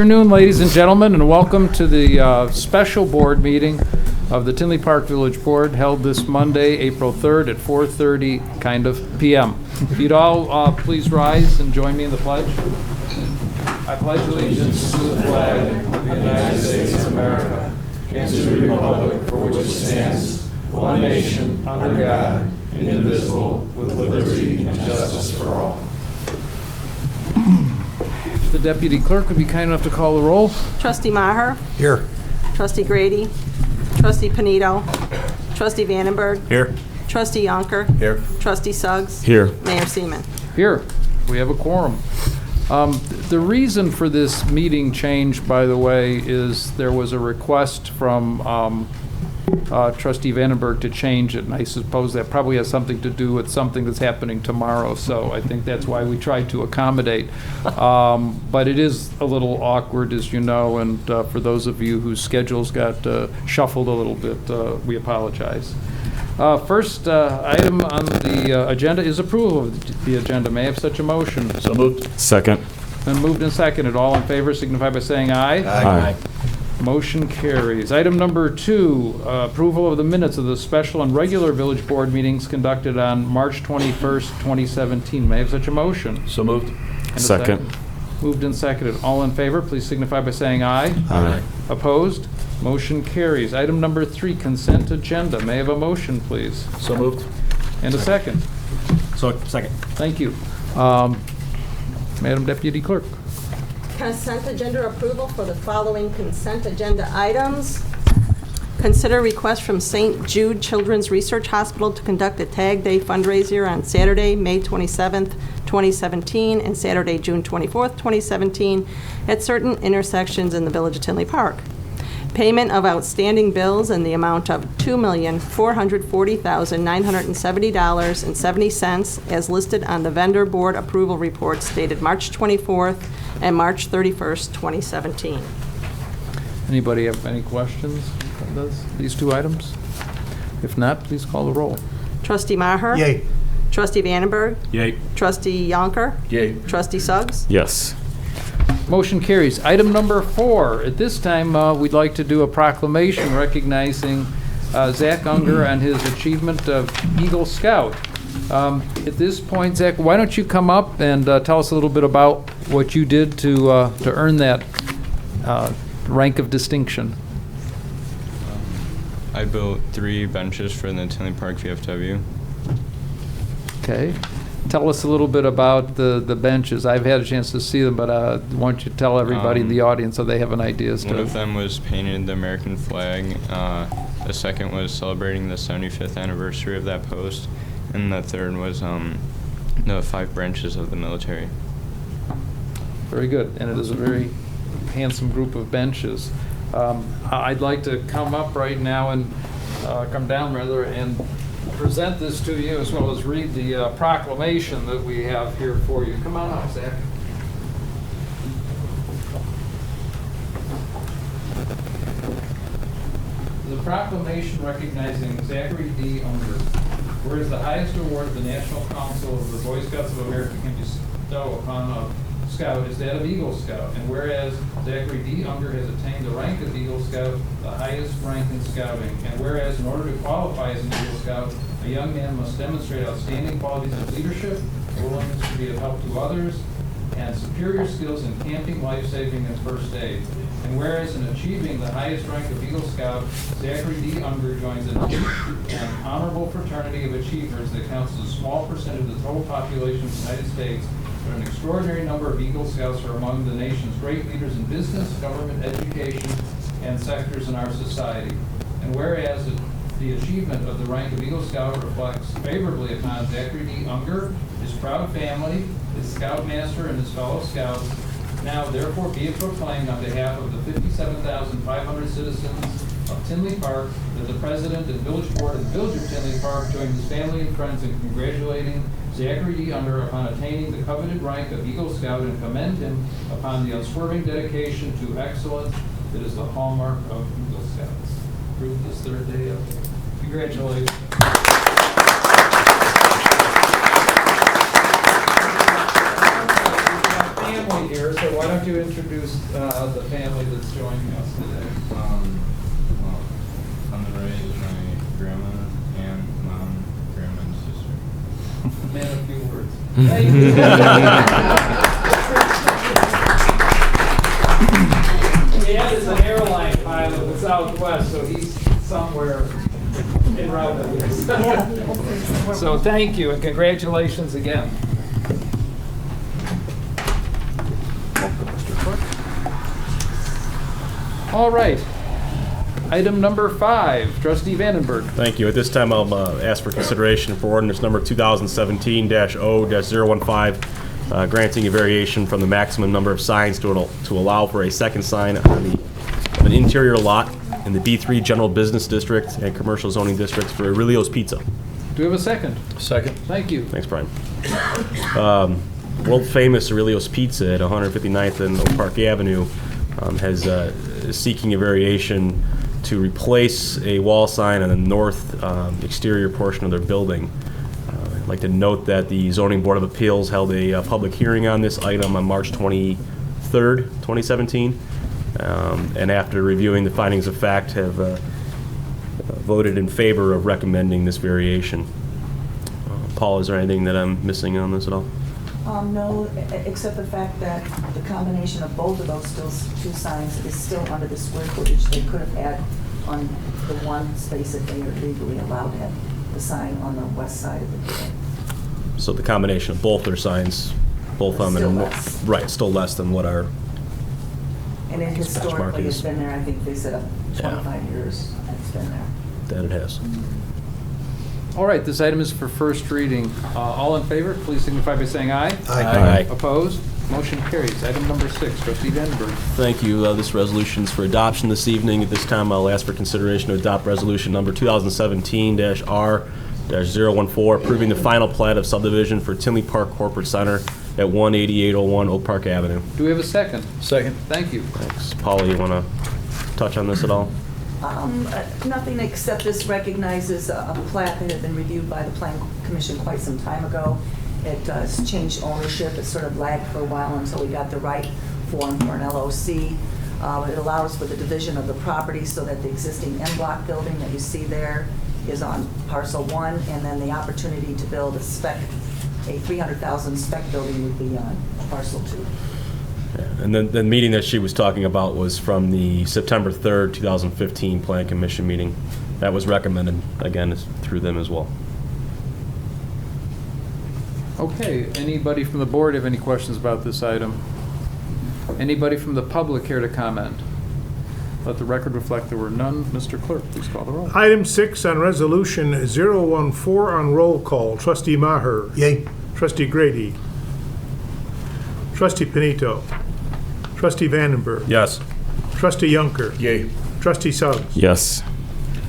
Good afternoon, ladies and gentlemen, and welcome to the special board meeting of the Tinley Park Village Board held this Monday, April 3rd at 4:30 p.m. If you'd all please rise and join me in the pledge. I pledge allegiance to the flag of the United States of America and to the republic for which it stands, one nation, under God, indivisible, with liberty and justice for all. The deputy clerk would be kind enough to call the roll. Trustee Maher. Here. Trustee Grady. Trustee Panito. Trustee Vandenberg. Here. Trustee Yonker. Here. Trustee Suggs. Here. Mayor Seaman. Here, we have a quorum. The reason for this meeting change, by the way, is there was a request from Trustee Vandenberg to change it, and I suppose that probably has something to do with something that's happening tomorrow, so I think that's why we tried to accommodate. But it is a little awkward, as you know, and for those of you whose schedules got shuffled a little bit, we apologize. First item on the agenda is approval of the agenda. May I have such a motion? So moved. Second. Been moved and seconded. All in favor signify by saying aye. Aye. Motion carries. Item number 2, approval of the minutes of the special and regular village board meetings conducted on March 21st, 2017. May I have such a motion? So moved. And a Second. Moved and seconded. All in favor, please signify by saying aye. Aye. Opposed? Motion carries. Item number 3, consent agenda. May I have a motion, please? So moved. And a second. So second. Thank you. Madam Deputy Clerk. Consent agenda approval for the following consent agenda items. Consider request from St. Jude Children's Research Hospital to conduct a Tag Day fundraiser on Saturday, May 27th, 2017, and Saturday, June 24th, 2017, at certain intersections in the Village of Tinley Park. Payment of outstanding bills in the amount of $2,440,970.70 as listed on the vendor board approval reports dated March 24th and March 31st, 2017. Anybody have any questions on these two items? If not, please call the roll. Trustee Maher? Yay. Trustee Vandenberg? Yay. Trustee Yonker? Yay. Trustee Suggs? Yes. Motion carries. Item number 4. At this time, we'd like to do a proclamation recognizing Zach Unger and his achievement of Eagle Scout. At this point, Zach, why don't you come up and tell us a little bit about what you did to earn that rank of distinction. I built 3 benches for the Tinley Park VFW. Okay. Tell us a little bit about the benches. I've had a chance to see them, but why don't you tell everybody in the audience so they have an idea as to... One of them was painted the American flag. The second was celebrating the 75th anniversary of that post. And the third was the 5 branches of the military. Very good, and it is a very handsome group of benches. I'd like to come up right now and come down rather and present this to you as well as read the proclamation that we have here for you. Come on up, Zach. The proclamation recognizing Zachary D. Unger. Whereas the highest award the National Council of the Boy Scouts of America can bestow upon a Scout is that of Eagle Scout, and whereas Zachary D. Unger has attained the rank of Eagle Scout, the highest rank in scouting, and whereas in order to qualify as an Eagle Scout, a young man must demonstrate outstanding qualities of leadership, willingness to be of help to others, and superior skills in camping, life-saving, and first aid. And whereas in achieving the highest rank of Eagle Scout, Zachary D. Unger joins an honorable fraternity of achievers that counts as a small percentage of the total population of the United States, but an extraordinary number of Eagle Scouts are among the nation's great leaders in business, government, education, and sectors in our society. And whereas the achievement of the rank of Eagle Scout reflects favorably upon Zachary D. Unger, his proud family, his Scoutmaster, and his fellow Scouts, now therefore be it proclaimed on behalf of the 57,500 citizens of Tinley Park that the President and Village Board of the Village of Tinley Park join his family and friends in congratulating Zachary D. Unger upon attaining the coveted rank of Eagle Scout and commend him upon the unswerving dedication to excellence that is the hallmark of Eagle Scouts. Approved this 3rd day of congratulations. Family here, so why don't you you introduce the family that's joining us today? Well, on the right is my grandma, and mom, grandma, and sister. Man, a few words. Thank you. Dad is an airline pilot with Southwest, so he's somewhere en route at least. So thank you and congratulations again. All right. Item number 5, Trustee Vandenberg. Thank you. At this time, I'll ask for consideration for ordinance number 2017-0-015, granting a variation from the maximum number of signs to allow for a second sign on an interior lot in the B3 General Business District and Commercial Zoning Districts for Aurelio's Pizza. Do we have a second? Second. Thank you. Thanks, Brian. World famous Aurelio's Pizza at 159th and Oak Park Avenue is seeking a variation to replace a wall sign on the north exterior portion of their building. I'd like to note that the Zoning Board of Appeals held a public hearing on this item on March 23rd, 2017, and after reviewing the findings of fact have voted in favor of recommending this variation. Paul, is there anything that I'm missing on this at all? No, except the fact that the combination of both of those two signs is still under the square footage they could have had on the one space that they are legally allowed to have the sign on the west side of the building. So the combination of both their signs, both on Still them, less. right, still less than what our And it Dispatch historically market has is- been there, I think they said up Yeah. 25 years it's been there. that it has. All right, this item is for first reading. All in favor, please signify by saying aye. Aye. Opposed? Motion carries. Item number 6, Trustee Vandenberg. Thank you. This resolution is for adoption this evening. At this time, I'll ask for consideration to adopt resolution number 2017-R-014, approving the final plat of subdivision for Tinley Park Corporate Center at 18801 Oak Park Avenue. Do we have a second? Second. Thank you. Thanks. Paula, you want to touch on this at all? Nothing except this recognizes a plat that had been reviewed by the Plan Commission quite some time ago. It has changed ownership. It sort of lagged for a while until we got the right form for an LOC. It allows for the division of the property so that the existing en bloc building that you see there is on parcel 1, and then the opportunity to build a 300,000 spec building would be on parcel 2. And then the meeting that she was talking about was from the September 3rd, 2015 Plan Commission meeting. That was recommended, again, through them as well. Okay, anybody from the board have any questions about this item? Anybody from the public here to comment? Let the record reflect there were none. Mr. Clerk, please call the roll. Item 6 on resolution 014 on roll call. Trustee Maher. Yay. Trustee Grady. Trustee Panito. Trustee Vandenberg. Yes. Trustee Yunker. Yay. Trustee Suggs. Yes.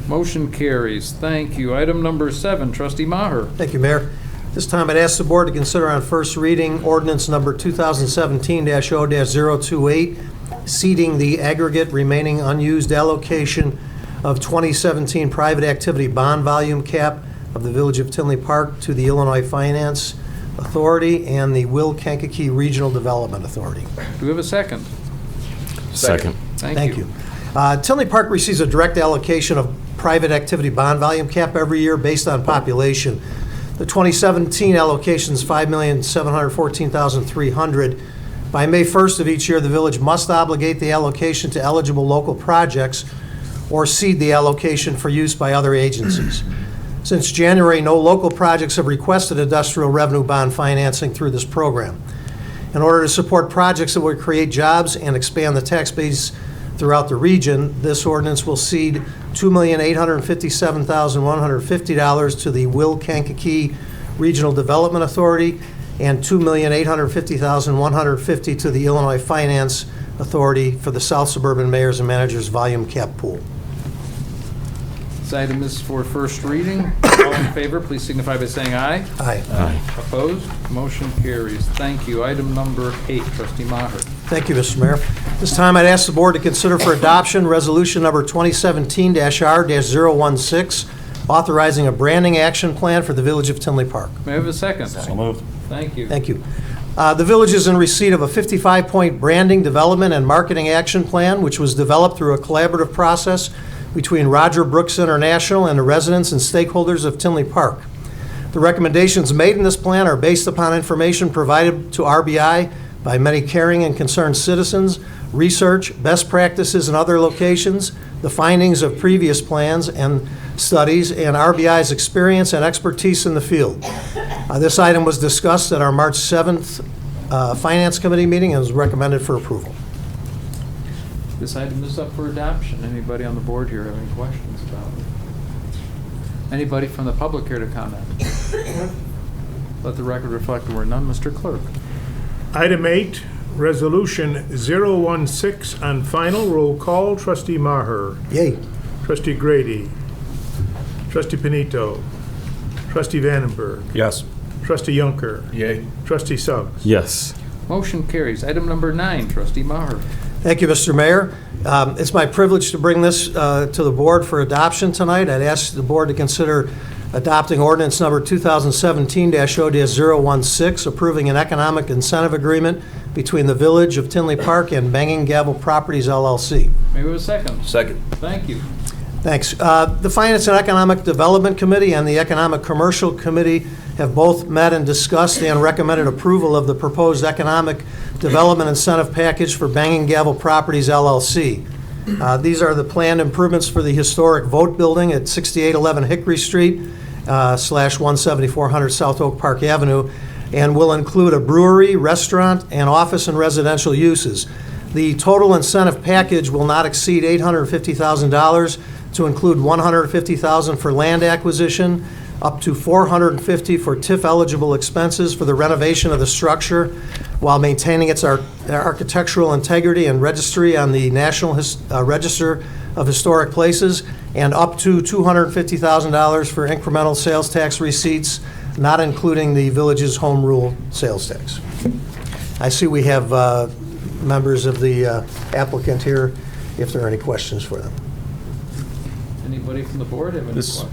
Motion carries. Thank you. Item number 7, Trustee Maher. Thank you, Mayor. This time I'd ask the board to consider on first reading ordinance number 2017-0-028, ceding the aggregate remaining unused allocation of 2017 private activity bond volume cap of the Village of Tinley Park to the Illinois Finance Authority and the Will Kankakee Regional Development Authority. Do we have a second? Second. Thank you. Tinley Park receives a direct allocation of private activity bond volume cap every year based on population. The 2017 allocation is $5,714,300. By May 1st of each year, the village must obligate the allocation to eligible local projects or cede the allocation for use by other agencies. Since January, no local projects have requested industrial revenue bond financing through this program. In order to support projects that would create jobs and expand the tax base throughout the region, this ordinance will cede $2,857,150 to the Will Kankakee Regional Development Authority and $2,850,150 to the Illinois Finance Authority for the South Suburban Mayors and Managers Volume Cap Pool. This item is for first reading. All in favor, please signify by saying aye. Aye. Opposed? Motion carries. Thank you. Item number 8, Trustee Maher. Thank you, Mr. Mayor. This time I'd ask the board to consider for adoption resolution number 2017-R-016, authorizing a branding action plan for the Village of Tinley Park. May I have a second? So moved. Thank you. Thank you. The village is in receipt of a 55-point branding, development, and marketing action plan, which was developed through a collaborative process between Roger Brooks International and the residents and stakeholders of Tinley Park. The recommendations made in this plan are based upon information provided to RBI by many caring and concerned citizens, research, best practices in other locations, the findings of previous plans and studies, and RBI's experience and expertise in the field. This item was discussed at our March 7th Finance Committee meeting and was recommended for approval. This item is up for adoption. Anybody on the board here have any questions about it? Anybody from the public here to comment? Let the record reflect there were none. Mr. Clerk. Item 8, Resolution 016 on final. Roll call. Trustee Maher. Yay. Trustee Grady. Trustee Panito. Trustee Vandenberg. Yes. Trustee Yunker. Yay. Trustee Suggs. Yes. Motion carries. Item number 9, Trustee Maher. Thank you, Mr. Mayor. It's my privilege to bring this to the board for adoption tonight. I'd ask the board to consider adopting ordinance number 2017-0-016, approving an economic incentive agreement between the Village of Tinley Park and Banging Gavel Properties, LLC. May we have a second? Second. Thank you. Thanks. The Finance and Economic Development Committee and the Economic Commercial Committee have both met and discussed and recommended approval of the proposed economic development incentive package for Banging Gavel Properties, LLC. These are the planned improvements for the historic Vote Building at 6811 Hickory Street /17400 South Oak Park Avenue, and will include a brewery, restaurant, and office and residential uses. The total incentive package will not exceed $850,000, to include $150,000 for land acquisition, up to $450,000 for TIF-eligible expenses for the renovation of the structure while maintaining its architectural integrity and registry on the National Register of Historic Places, and up to $250,000 for incremental sales tax receipts, not including the village's home rule sales tax. I see we have members of the applicant here, if there are any questions for them. Anybody from the board have any questions?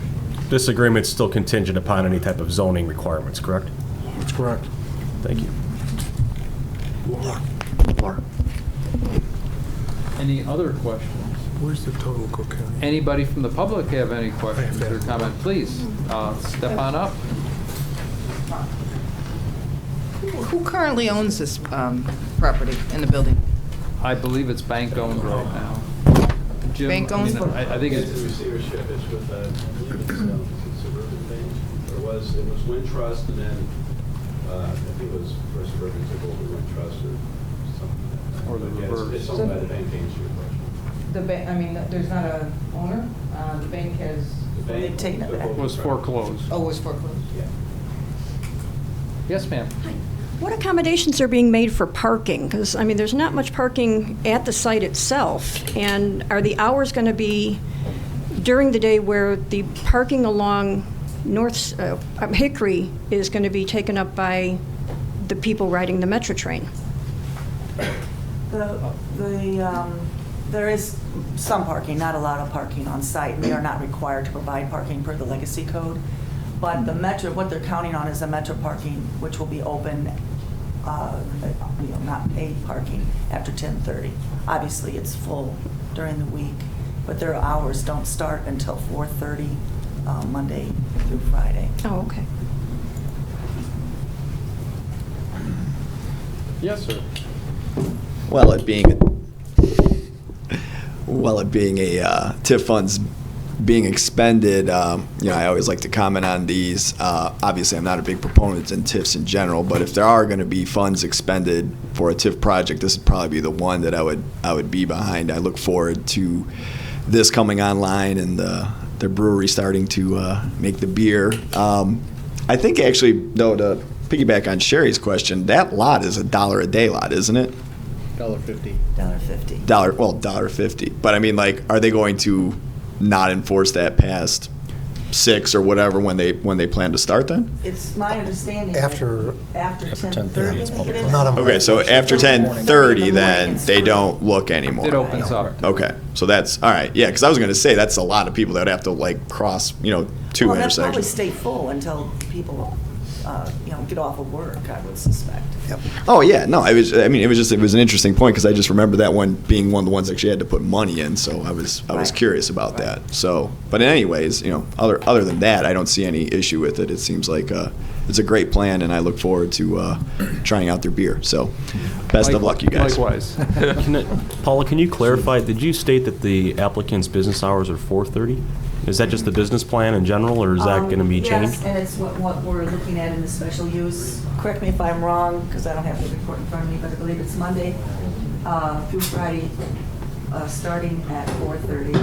This agreement's still contingent upon any type of zoning requirements, correct? That's correct. Thank you. Any other questions? Where's the total, Cook County? Anybody from the public have any questions or comment? Please, step on up. Who currently owns this property in the building? I believe it's bank-owned right now. Jim, Bank-owned? I think it's, receivership, it's with, I believe it's Suburban Bank. It was Wintrust, and then, I think it was First Suburban took over Wintrust or something like that. Or the Yeah, reverse. It's owned by the bank, to answer your question. The bank, I mean, there's not a owner? The bank has, The bank They've taken it took back. over was from- foreclosed. oh, was foreclosed. Yeah. Yes, ma'am. What accommodations are being made for parking? Because, I mean, there's not much parking at the site itself. And are the hours going to be during the day where the parking along North Hickory is going to be taken up by the people riding the Metro train? There is some parking, not a lot of parking on site, and they are not required to provide parking per the legacy code. But the Metro, what they're counting on is the Metro parking, which will be open, not paid parking after 10:30. Obviously, it's full during the week, but their hours don't start until 4:30, Monday through Friday. Oh, okay. Yes, sir. Well, it being a TIF funds being expended, I always like to comment on these. Obviously, I'm not a big proponent in TIFs in general, but if there are going to be funds expended for a TIF project, this would probably be the one that I would be behind. I look forward to this coming online and the brewery starting to make the beer. I think actually, though, to piggyback on Sherry's question, that lot is $1 a day lot, isn't it? $1.50. $1.50. $1.50. But I mean, like, are they going to not enforce that past 6 or whatever when they plan to start then? It's my understanding. that After 10:30. I think it is. Not a Okay, so after 10:30, then they don't look anymore. It opens up. Okay, so that's, all right, yeah, because I was going to say, that's a lot of people that would have to like cross, two Well, they'll probably intersections. stay full until people, get off of work, I would suspect. Oh, yeah, no, it was an interesting point, because I just remember that one being one of the ones that actually had to put money in, so I was Right. curious about that. So, but anyways, other than that, I don't see any issue with it. It seems like it's a great plan, and I look forward to trying out their beer. So, best of luck, you guys. Likewise. Paula, can you clarify, did you state that the applicant's business hours are 4:30? Is that just the business plan in general, or is that going to be changed? Yes, and it's what we're looking at in the special use. Correct me if I'm wrong, because I don't have the report in front of me, but I believe it's Monday through Friday, starting at 4:30.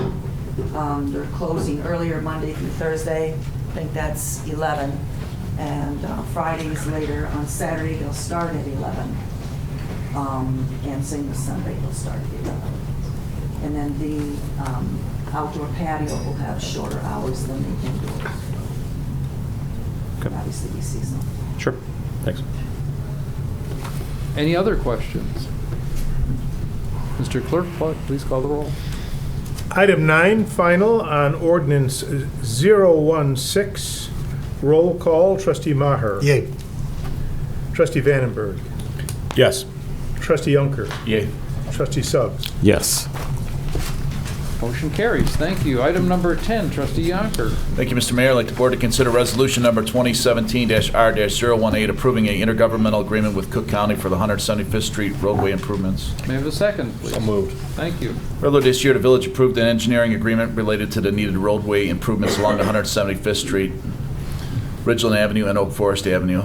They're closing earlier Monday through Thursday. I think that's 11. And Fridays later. On Saturday, they'll start at 11. And same with Sunday, they'll start at 11. And then the outdoor patio will have shorter hours than the indoors. Okay. Obviously, be seasonal. Sure, thanks. Any other questions? Mr. Clerk, please call the roll. Item 9, final on ordinance 016. Roll call, trustee Maher. Yay. Trustee Vandenberg. Yes. Trustee Yunker. Yay. Trustee Suggs. Yes. Motion carries. Thank you. Item number 10, trustee Yonker. Thank you, Mr. Mayor. I'd like the board to consider resolution number 2017-R-018 approving an intergovernmental agreement with Cook County for the 175th Street roadway improvements. May I have a second, please? So moved. Thank you. Earlier this year, the village approved an engineering agreement related to the needed roadway improvements along the 175th Street, Ridgeland Avenue, and Oak Forest Avenue.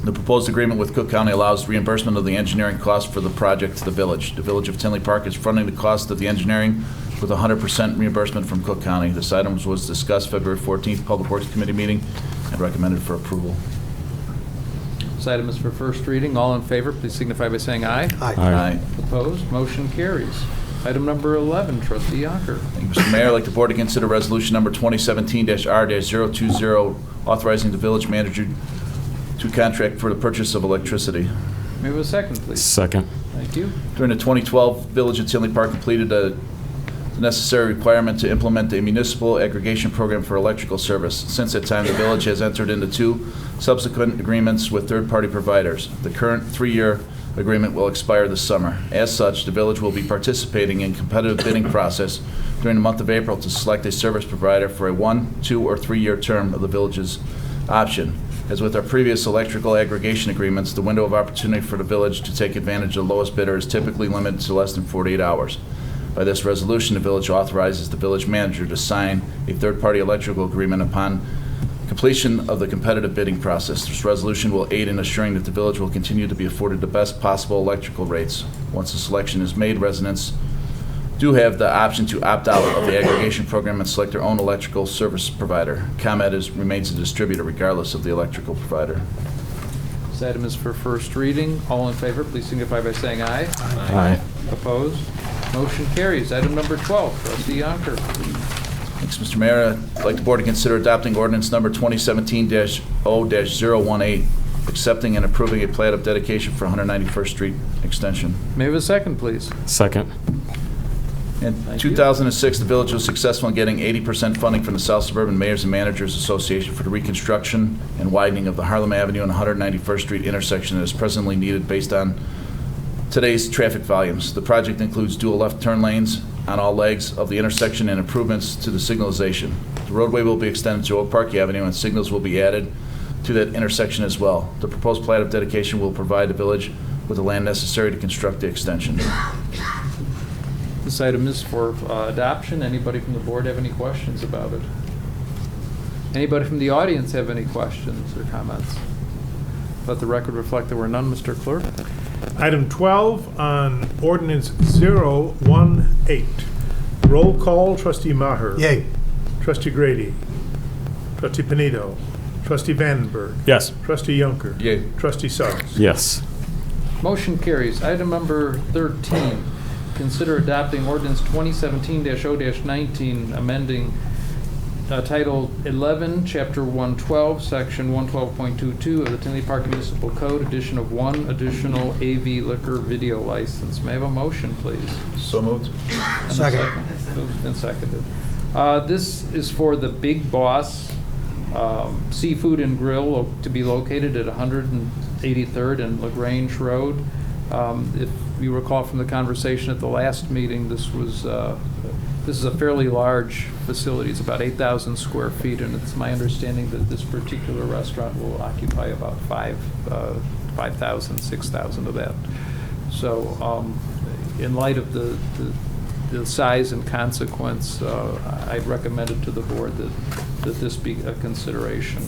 The proposed agreement with Cook County allows reimbursement of the engineering cost for the project to the village. The Village of Tinley Park is fronting the cost of the engineering with 100% reimbursement from Cook County. This item was discussed February 14th, Public Works Committee meeting, and recommended for approval. This item is for first reading. All in favor, please signify by saying aye. Aye. Opposed? Motion carries. Item number 11, trustee Yonker. Thank you, Mr. Mayor. I'd like the board to consider resolution number 2017-R-020, authorizing the village manager to contract for the purchase of electricity. May we have a second, please? Second. Thank you. During the 2012, Village of Tinley Park completed the necessary requirement to implement a municipal aggregation program for electrical service. Since that time, the village has entered into 2 subsequent agreements with third-party providers. The current 3-year agreement will expire this summer. As such, the village will be participating in competitive bidding process during the month of April to select a service provider for a 1, 2, or 3-year term of the village's option. As with our previous electrical aggregation agreements, the window of opportunity for the village to take advantage of the lowest bidder is typically limited to less than 48 hours. By this resolution, the village authorizes the village manager to sign a third-party electrical agreement upon completion of the competitive bidding process. This resolution will aid in assuring that the village will continue to be afforded the best possible electrical rates. Once the selection is made, residents do have the option to opt out of the aggregation program and select their own electrical service provider. ComEd remains a distributor regardless of the electrical provider. This item is for first reading. All in favor, please signify by saying aye. Aye. Opposed? Motion carries. Item number 12, trustee Yonker. Thanks, Mr. Mayor. I'd like the board to consider adopting ordinance number 2017-0-018, accepting and approving a plat of dedication for 191st Street extension. May I have a second, please? Second. In Thank you. 2006, the village was successful in getting 80% funding from the South Suburban Mayors and Managers Association for the reconstruction and widening of the Harlem Avenue and 191st Street intersection that is presently needed based on today's traffic volumes. The project includes dual left turn lanes on all legs of the intersection and improvements to the signalization. The roadway will be extended to Oak Park Avenue and signals will be added to that intersection as well. The proposed plat of dedication will provide the village with the land necessary to construct the extension. This item is for adoption. Anybody from the board have any questions about it? Anybody from the audience have any questions or comments? Let the record reflect there were none, Mr. Clerk. Item 12 on ordinance 018. Roll call, trustee Maher. Yay. Trustee Grady. Trustee Panito. Trustee Vandenberg. Yes. Trustee Yunker. Yay. Trustee Suggs. Yes. Motion carries. Item number 13, consider adopting ordinance 2017-0-19, amending Title 11, Chapter 112, Section 112.22 of the Tinley Park Municipal Code, addition of one additional AV liquor video license. May I have a motion, please? So moved. And a Second. Moved and seconded. This is for the Big Boss Seafood and Grill to be located at 183rd and LaGrange Road. If you recall from the conversation at the last meeting, this is a fairly large facility. It's about 8,000 square feet, and it's my understanding that this particular restaurant will occupy about 5,000, 6,000 of that. So in light of the size and consequence, I'd recommend it to the board that this be a consideration.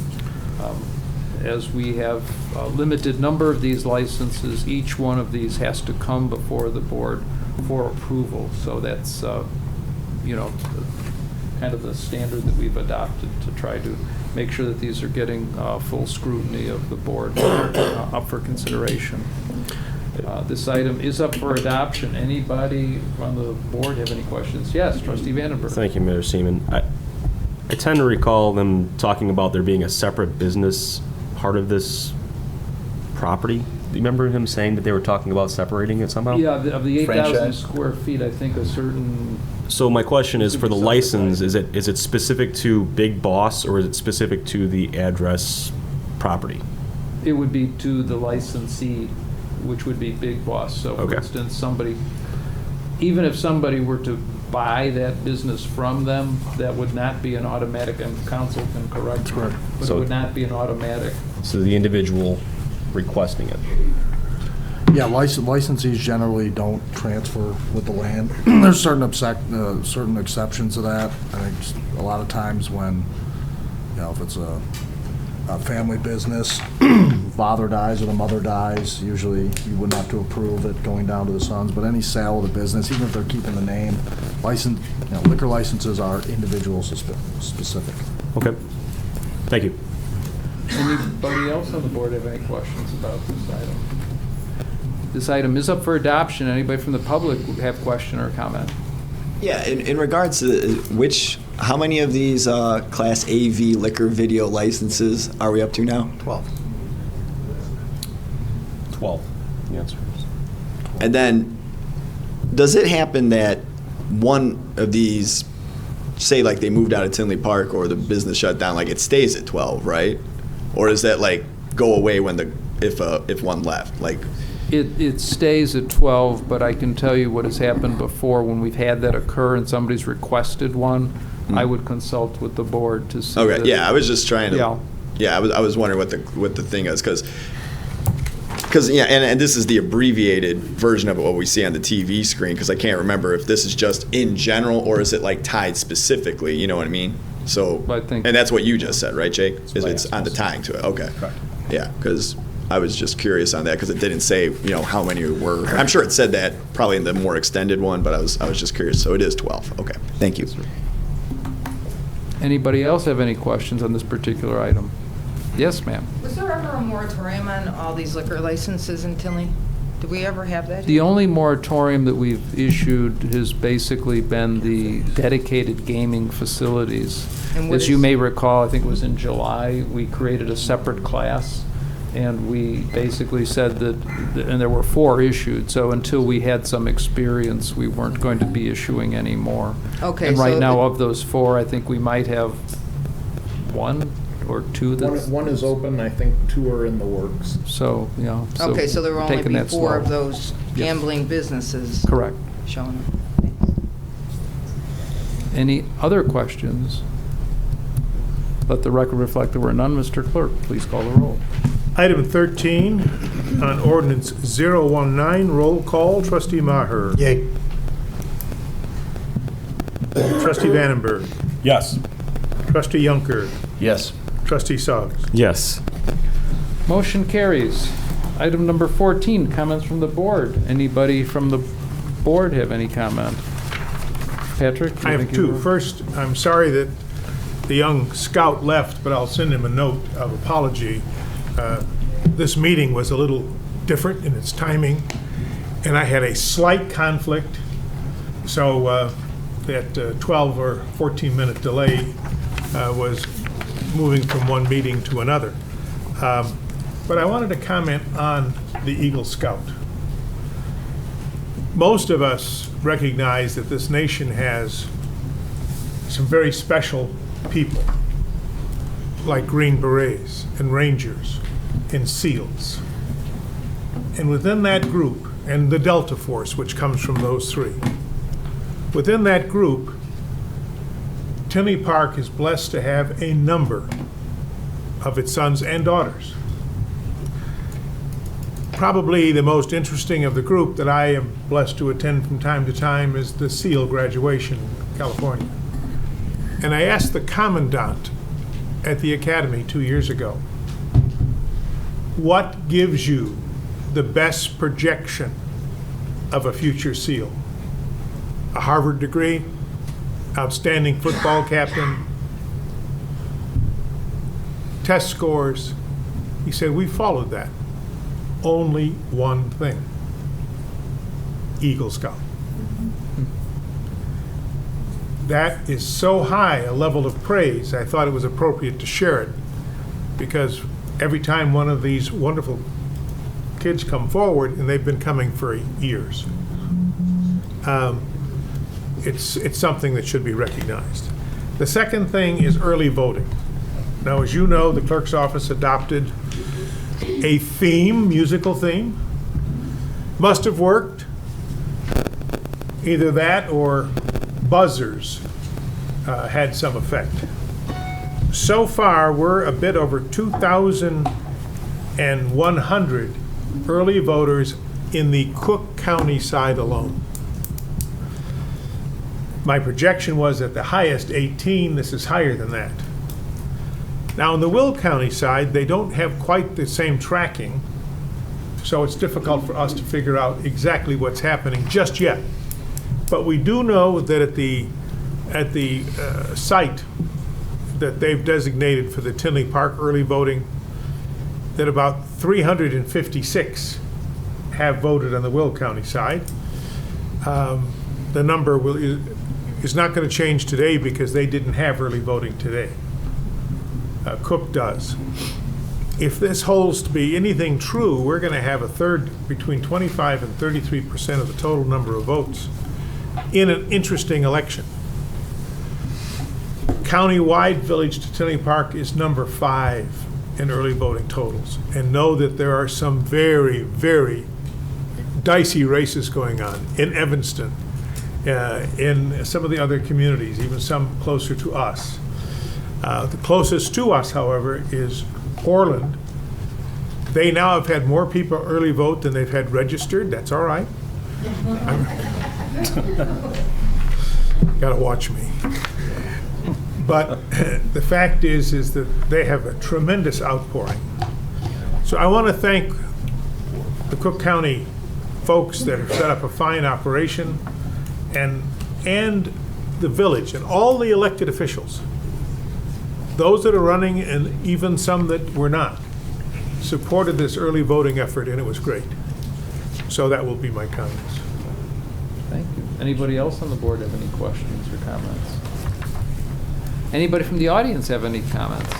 As we have a limited number of these licenses, each one of these has to come before the board for approval. So that's kind of the standard that we've adopted to try to make sure that these are getting full scrutiny of the board up for consideration. This item is up for adoption. Anybody on the board have any questions? Yes, Trustee Vandenberg. Thank you, Mayor Seaman. I tend to recall them talking about there being a separate business part of this property. Do you remember him saying that they were talking about separating it somehow? Yeah, of the 8,000 Franchise? square feet, I think a certain... So my question is, for the Separate license, is it specific to Big Boss, or is it specific to the address property? It would be to the licensee, which would be Big Boss. So for Okay. instance, even if somebody were to buy that business from them, that would not be an automatic, and council can correct me, but it So- would not be an automatic. So the individual requesting it. Yeah, licensees generally don't transfer with the land. There's certain exceptions to that. I think a lot of times when, if it's a family business, father dies or the mother dies, usually you wouldn't have to approve it going down to the sons. But any sale of the business, even if they're keeping the name, liquor licenses are individual specific. Okay. Thank you. Anybody else on the board have any questions about this item? This item is up for adoption. Anybody from the public have a question or comment? Yeah, in regards to how many of these Class AV liquor video licenses are we up to now? 12. 12. The answer is. And then, does it happen that one of these, say like they moved out of Tinley Park or the business shut down, like it stays at 12, right? Or does that like go away when if one left? Like, It stays at 12, but I can tell you what has happened before when we've had that occur and somebody's requested one. I would consult with the board to see. okay, yeah, I was just trying to. Yeah. Yeah, I was wondering what the thing is, because yeah, and this is the abbreviated version of what we see on the TV screen, because I can't remember if this is just in general or is it like tied specifically. You know what I mean? So I think- and that's what you just said, right, Jake? Is what I it's asked on the also. tying to it? Okay. Correct. Yeah, because I was just curious on that because it didn't say how many were. I'm sure it said that probably in the more extended one, but I was just curious. So it is 12. Okay. Thank you. Anybody else have any questions on this particular item? Yes, ma'am. Was there ever a moratorium on all these liquor licenses in Tinley? Did we ever have that? The only moratorium that we've issued has basically been the dedicated gaming facilities. And what As you is- may recall, I think it was in July, we created a separate class, and we basically said that, and there were 4 issued, so until we had some experience, we weren't going to be issuing any more. Okay, And right so now, it- of those 4, I think we might have 1 or 2 that's... One is open, I think 2 are in the works. So, Okay, so there will only taking be that 4 slow. of those Yes. gambling businesses Correct. showing up. Any other questions? Let the record reflect there were none. Mr. Clerk, please call the roll. Item 13 on ordinance 019, roll call. Trustee Maher. Yay. Trustee Vandenberg. Yes. Trustee Yunker. Yes. Trustee Suggs. Yes. Motion carries. Item number 14, comments from the board. Anybody from the board have any comment? Patrick? you I have think you 2. were- First, I'm sorry that the young scout left, but I'll send him a note of apology. This meeting was a little different in its timing, and I had a slight conflict, so that 12 or 14-minute delay was moving from one meeting to another. But I wanted to comment on the Eagle Scout. Most of us recognize that this nation has some very special people, like Green Berets and Rangers and SEALs. And within that group, and the Delta Force, which comes from those three, within that group, Tinley Park is blessed to have a number of its sons and daughters. Probably the most interesting of the group that I am blessed to attend from time to time is the SEAL graduation in California. And I asked the commandant at the academy 2 years ago, what gives you the best projection of a future SEAL? A Harvard degree, outstanding football captain, test scores. He said, we followed that. Only one thing: Eagle Scout. That is so high a level of praise, I thought it was appropriate to share it, because every time one of these wonderful kids come forward, and they've been coming for years, it's something that should be recognized. The second thing is early voting. Now, as you know, the clerk's office adopted a theme, musical theme. Must have worked. Either that or buzzers had some effect. So far, we're a bit over 2,100 early voters in the Cook County side alone. My projection was at the highest 18. This is higher than that. Now, in the Will County side, they don't have quite the same tracking, so it's difficult for us to figure out exactly what's happening just yet. But we do know that at the site that they've designated for the Tinley Park early voting, that about 356 have voted on the Will County side. The number is not going to change today because they didn't have early voting today. Cook does. If this holds to be anything true, we're going to have a third, between 25 and 33% of the total number of votes in an interesting election. County-wide, Village to Tinley Park is number 5 in early voting totals. And know that there are some very, very dicey races going on in Evanston, in some of the other communities, even some closer to us. The closest to us, however, is Orland. They now have had more people early vote than they've had registered. That's all right. Gotta watch me. But the fact is that they have a tremendous outpouring. So I want to thank the Cook County folks that have set up a fine operation, and the village and all the elected officials. Those that are running, and even some that were not, supported this early voting effort, and it was great. So that will be my comments. Thank you. Anybody else on the board have any questions or comments? Anybody from the audience have any comments?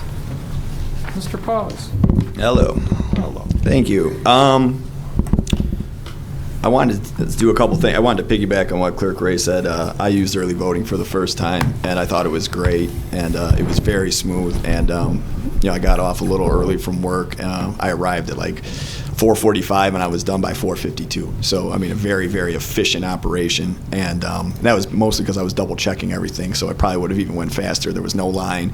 Mr. Paws. Hello. Hello. Thank you. I wanted to do a couple things. I wanted to piggyback on what Clerk Ray said. I used early voting for the first time, and I thought it was great, and it was very smooth. And I got off a little early from work. I arrived at like 4:45, and I was done by 4:52. So, I mean, a very, very efficient operation. And that was mostly because I was double checking everything, so I probably would have even went faster. There was no line,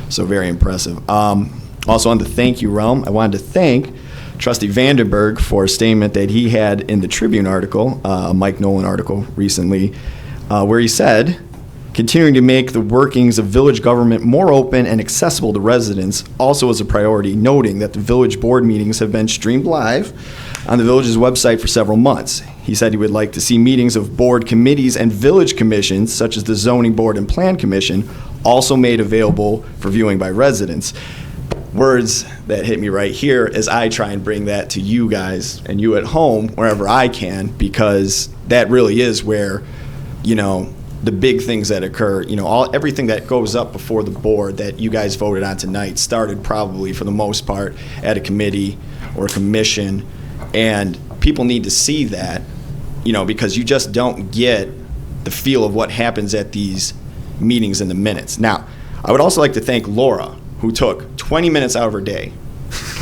so very impressive. Also, on the thank you realm, I wanted to thank Trustee Vandenberg for a statement that he had in the Tribune article, a Mike Nolan article recently, where he said, continuing to make the workings of village government more open and accessible to residents also is a priority, noting that the village board meetings have been streamed live on the village's website for several months. He said he would like to see meetings of board committees and village commissions, such as the Zoning Board and Plan Commission, also made available for viewing by residents. Words that hit me right here as I try and bring that to you guys and you at home wherever I can, because that really is where, the big things that occur, everything that goes up before the board that you guys voted on tonight started probably for the most part at a committee or a commission, and people need to see that, because you just don't get the feel of what happens at these meetings in the minutes. Now, I would also like to thank Laura, who took 20 minutes out of her day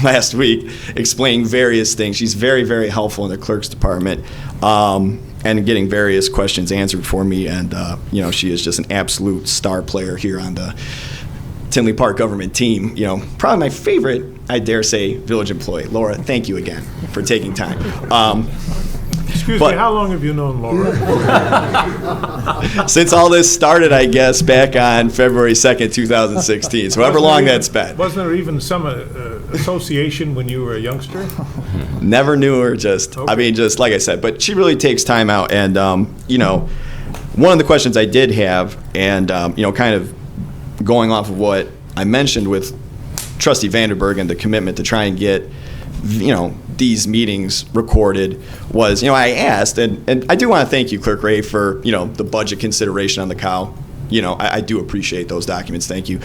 last week explaining various things. She's very, very helpful in the clerk's department. And getting various questions answered for me, and she is just an absolute star player here on the Tinley Park government team. Probably my favorite, I dare say, village employee. Laura, thank you again for taking time. Excuse me, how long have you known Laura? Since all this started, I guess, back on February 2nd, 2016. So however long that's been. Wasn't there even some association when you were a youngster? Never knew her, just like I said. But she really takes time out. And, one of the questions I did have, and, kind of going off of what I mentioned with Trustee Vanderberg and the commitment to try and get, these meetings recorded was, I asked, and I do want to thank you, Clerk Ray, for, the budget consideration on the cow. I do appreciate those documents. Thank you.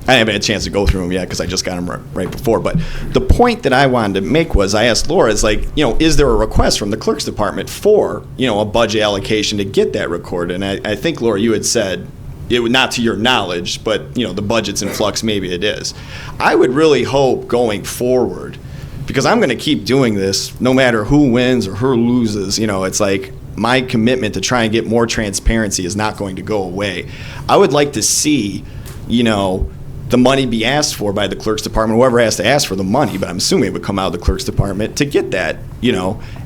I haven't had a chance to go through them yet because I just got them right before. But the point that I wanted to make was I asked Laura, is there a request from the clerk's department for, a budget allocation to get that recorded? And I think, Laura, you had said, it would not to your knowledge, but, the budget's in flux, maybe it is. I would really hope going forward, because I'm going to keep doing this no matter who wins or who loses, it's like my commitment to try and get more transparency is not going to go away. I would like to see, the money be asked for by the clerk's department, whoever has to ask for the money, but I'm assuming it would come out of the clerk's department to get that,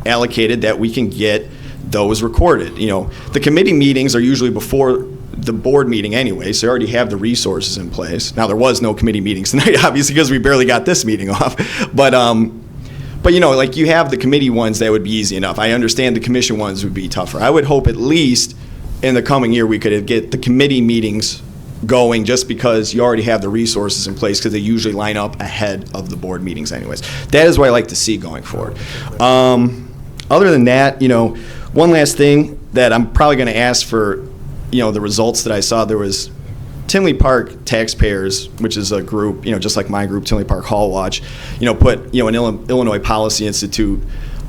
allocated, that we can get those recorded. The committee meetings are usually before the board meeting anyway, so you already have the resources in place. Now, there was no committee meetings tonight, obviously, because we barely got this meeting off. But you have the committee ones that would be easy enough. I understand the commission ones would be tougher. I would hope at least in the coming year we could get the committee meetings going, just because you already have the resources in place, because they usually line up ahead of the board meetings anyways. That is what I like to see going forward. Other than that, one last thing that I'm probably going to ask for, the results that I saw, there was Tinley Park taxpayers, which is a group, just like my group, Tinley Park Hall Watch, put, an Illinois Policy Institute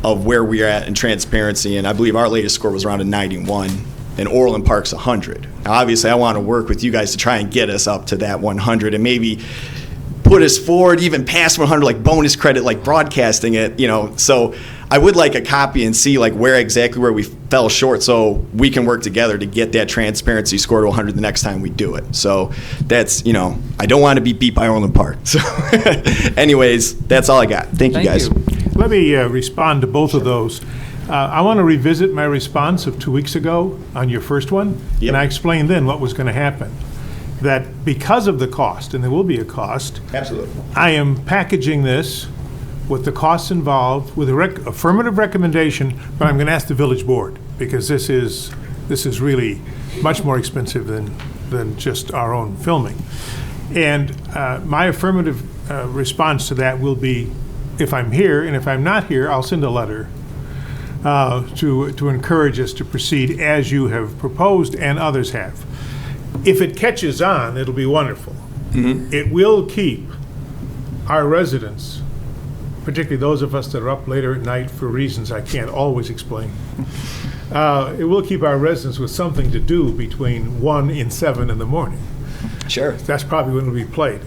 of where we're at in transparency, and I believe our latest score was around a 91. And Orland Park's 100. Now, obviously, I want to work with you guys to try and get us up to that 100 and maybe put us forward even past 100, like bonus credit, like broadcasting it, So I would like a copy and see where we fell short, so we can work together to get that transparency score to 100 the next time we do it. So that's, I don't want to be beat by Orland Park. So anyways, that's all I got. Thank you, guys. Let me respond to both of those. I want to revisit my response of 2 weeks ago on your first one. Yep. And I explained then what was going to happen. That because of the cost, and there will be a cost, absolutely, I am packaging this with the costs involved, with a affirmative recommendation, but I'm going to ask the village board, because this is really much more expensive than just our own filming. And my affirmative response to that will be, if I'm here, and if I'm not here, I'll send a letter to encourage us to proceed as you have proposed and others have. If it catches on, it'll be wonderful. Mm-hmm. It will keep our residents, particularly those of us that are up later at night for reasons I can't always explain, it will keep our residents with something to do between 1 and 7 in the morning. Sure. That's probably when it'll be played.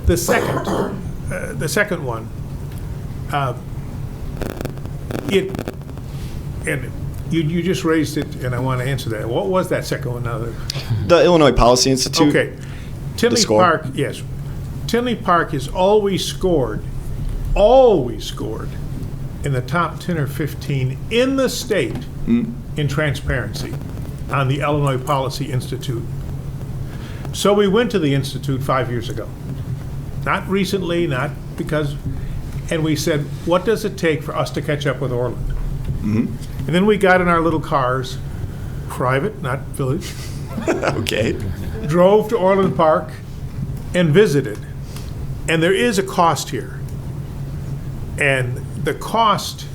The second one, and you just raised it, and I want to answer that. What was that second one now? The Illinois Policy Institute. Okay. Tinley Park, yes. Tinley Park is always scored in the top 10 or 15 in the state in transparency on the Illinois Policy Institute. So we went to the Institute 5 years ago. Not recently, not because, and we said, what does it take for us to catch up with Orland? Mm-hmm. And then we got in our little cars, private, not village. Okay. Drove to Orland Park and visited. And there is a cost here. And the cost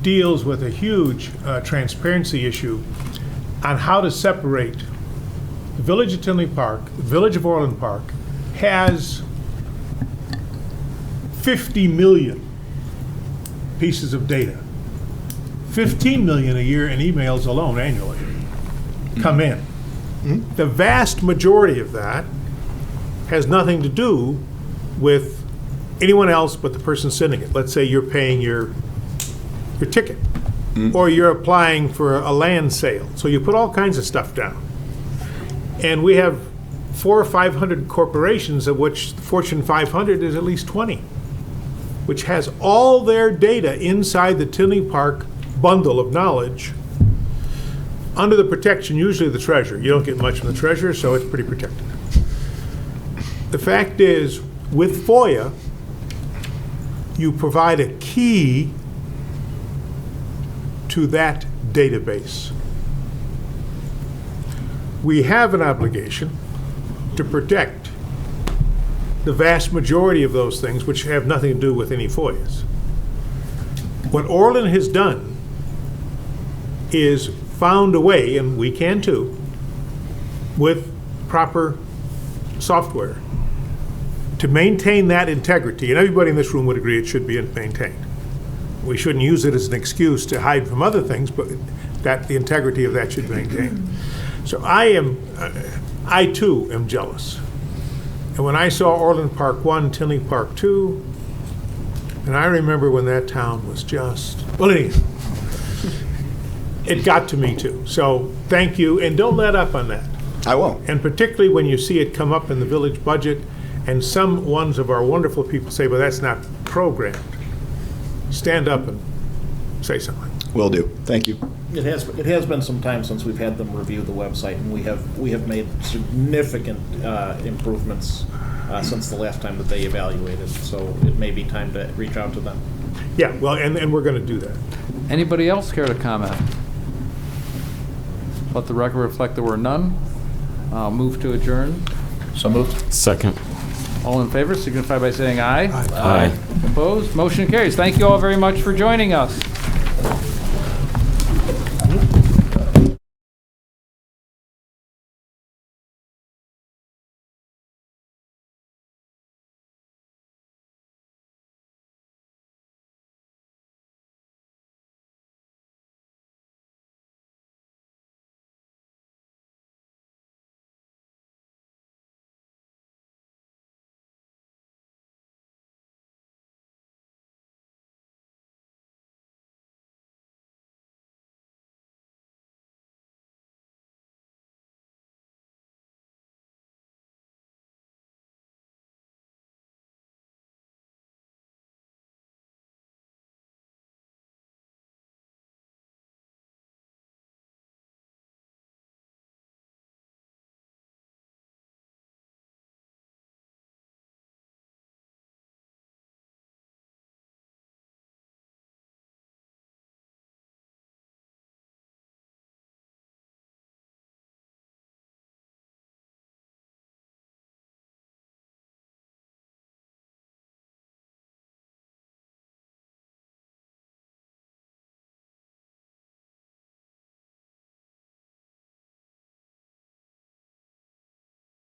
deals with a huge transparency issue on how to separate the Village of Tinley Park, the Village of Orland Park, has 50 million pieces of data. 15 million a year in emails alone annually come in. The vast majority of that has nothing to do with anyone else but the person sending it. Let's say you're paying your ticket, or you're applying for a land sale. So you put all kinds of stuff down. And we have 400 or 500 corporations, of which the Fortune 500 is at least 20, which has all their data inside the Tinley Park bundle of knowledge under the protection, usually of the treasurer. You don't get much from the treasurer, so it's pretty protected. The fact is, with FOIA, you provide a key to that database. We have an obligation to protect the vast majority of those things which have nothing to do with any FOIAs. What Orland has done is found a way, and we can too, with proper software, to maintain that integrity. And everybody in this room would agree it should be maintained. We shouldn't use it as an excuse to hide from other things, but that the integrity of that should be maintained. So I too am jealous. And when I saw Orland Park 1, Tinley Park 2, and I remember when that town was just, well, anyhow, it got to me too. So thank you, and don't let up on that. I won't. And particularly when you see it come up in the village budget, and some ones of our wonderful people say, well, that's not programmed. Stand up and say something. Will do. Thank you. It has been some time since we've had them review the website, and we have made significant improvements since the last time that they evaluated. So it may be time to reach out to them. Yeah, well, and we're going to do that. Anybody else care to comment? Let the record reflect there were none. Move to adjourn. So moved. Second. All in favor signify by saying aye. Aye. Opposed? Motion carries. Thank you all very much for joining us.